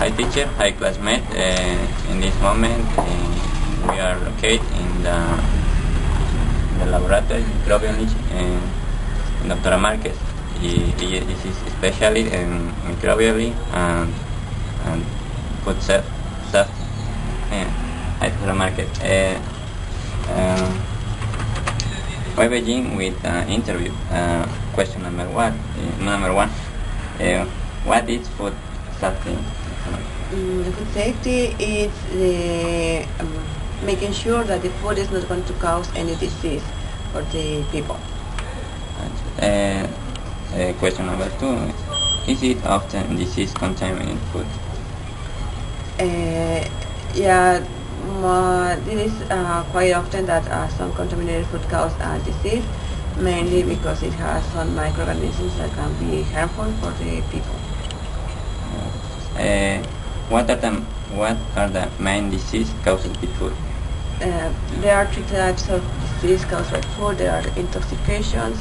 Hi teacher, hi classmate. In this moment, we are located in the laboratory microbiology in Dr. Marquez. This is especially in microbiology and food stuff. Hi Dr. Marquez. We begin with interview. Question number one. What is food safety? Food safety is making sure that the food is not going to cause any disease for the people. Question number two. Is it often disease contaminated food? Yeah, it is quite often that some contaminated food cause disease, mainly because it has some microorganisms that can be harmful for the people. What are the main disease caused by food? There are three types of disease caused by food. There are intoxications,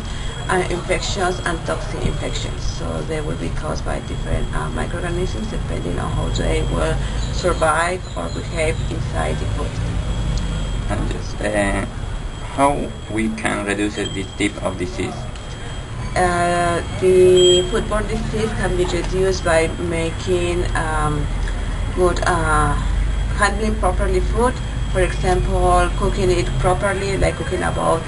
infections, and toxin infections. So they will be caused by different microorganisms depending on how they will survive or behave inside the food. And just, how we can reduce this type of disease? The foodborne disease can be reduced by making good handling properly food. For example, cooking it properly, like cooking about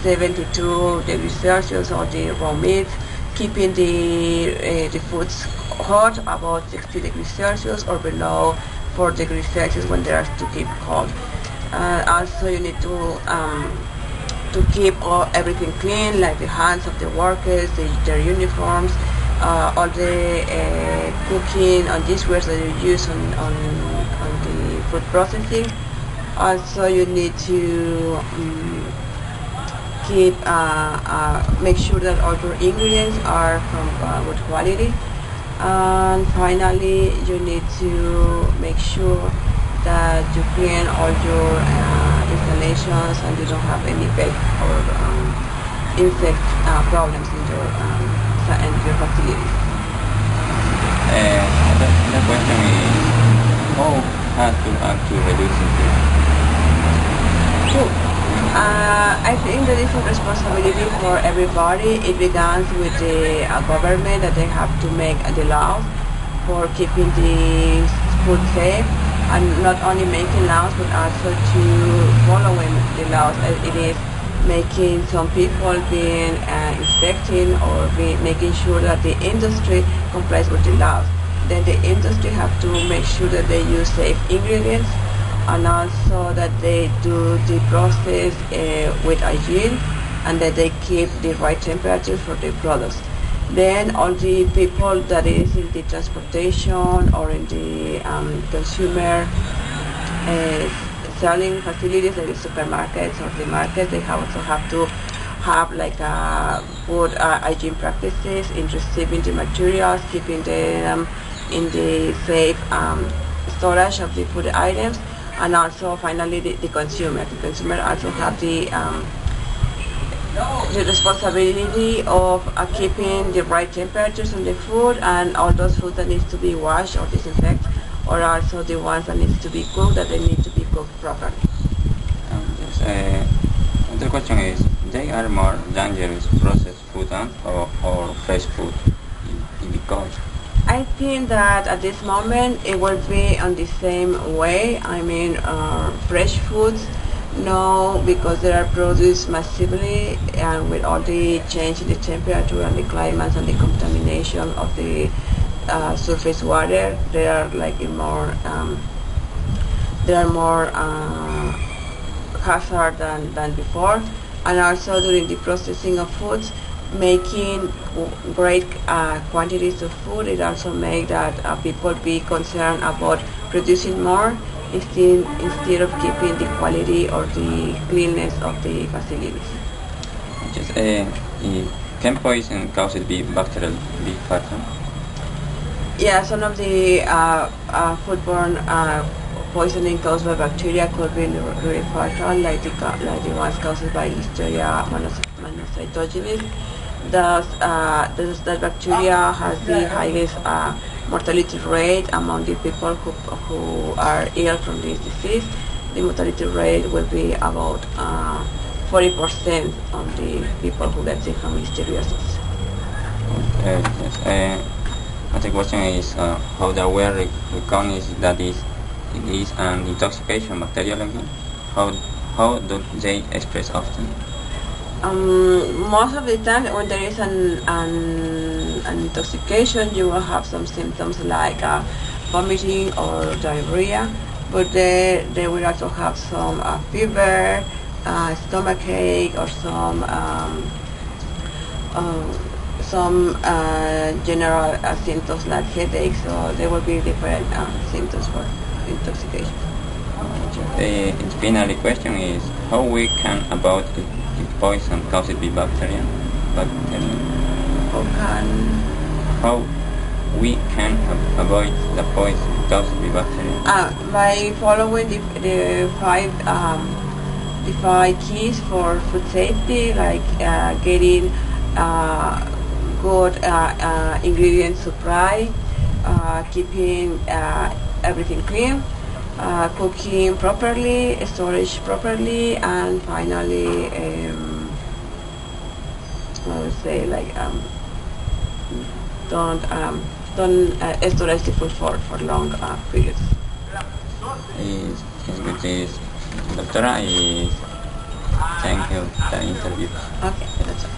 72 degrees Celsius or the raw meat, keeping the foods hot about 60 degrees Celsius or below 4 degrees Celsius when they are to keep cold. Also, you need to keep everything clean, like the hands of the workers, their uniforms, all the cooking and dishware that you use on the food processing. Also, you need to keep make sure that all your ingredients are from good quality. And finally, you need to make sure that you clean all your installations and you don't have any pest or insect problems in your facilities. The question is, how to reduce it? I think that it's a responsibility for everybody. It begins with the government, that they have to make the laws for keeping the food safe, and not only making laws but also to following the laws. It is making some people being inspecting or making sure that the industry complies with the laws. Then the industry have to make sure that they use safe ingredients, and also that they do the process with hygiene, and that they keep the right temperature for the products. Then all the people that is in the transportation or in the consumer selling facilities, like the supermarkets or the markets, they also have to have like good hygiene practices in receiving the materials, keeping them in the safe storage of the food items. And also finally the consumer. The consumer also have the responsibility of keeping the right temperatures on the food, and all those foods that needs to be washed or disinfected, or also the ones that needs to be cooked, that they need to be cooked properly. Yes, the question is, they are more dangerous processed food or fresh food because? I think that at this moment it will be on the same way. I mean, fresh foods, no, because they are produced massively, and with all the change in the temperature and the climate and the contamination of the surface water, they are like more hazard than before. And also during the processing of foods, making great quantities of food, it also makes that people be concerned about producing more instead of keeping the quality or the cleanness of the facilities. Just, can poison caused by bacterial pathogen? Yeah, some of the foodborne poisoning caused by bacteria could be really fatal, like the ones caused by Listeria monocytogenes. That bacteria has the highest mortality rate among the people who are ill from this disease. The mortality rate will be about 40% on the people who get sick from listeriosis. Yes. Another question is how the wear recognizes that it is an intoxication bacteriology. How do they express often? Most of the time when there is an intoxication, you will have some symptoms like vomiting or diarrhea, but they will also have some fever, stomach ache, or some general symptoms like headaches. So there will be different symptoms for intoxication. The final question is how we can avoid the poison caused by bacteria. How we can avoid the poison caused by bacteria? By following the five keys for food safety, like getting good ingredient supply, keeping everything clean, cooking properly, storage properly, and finally, I would say like don't storage the food for long periods. Is good. Doctora, thank you for the interview. Okay, that's all.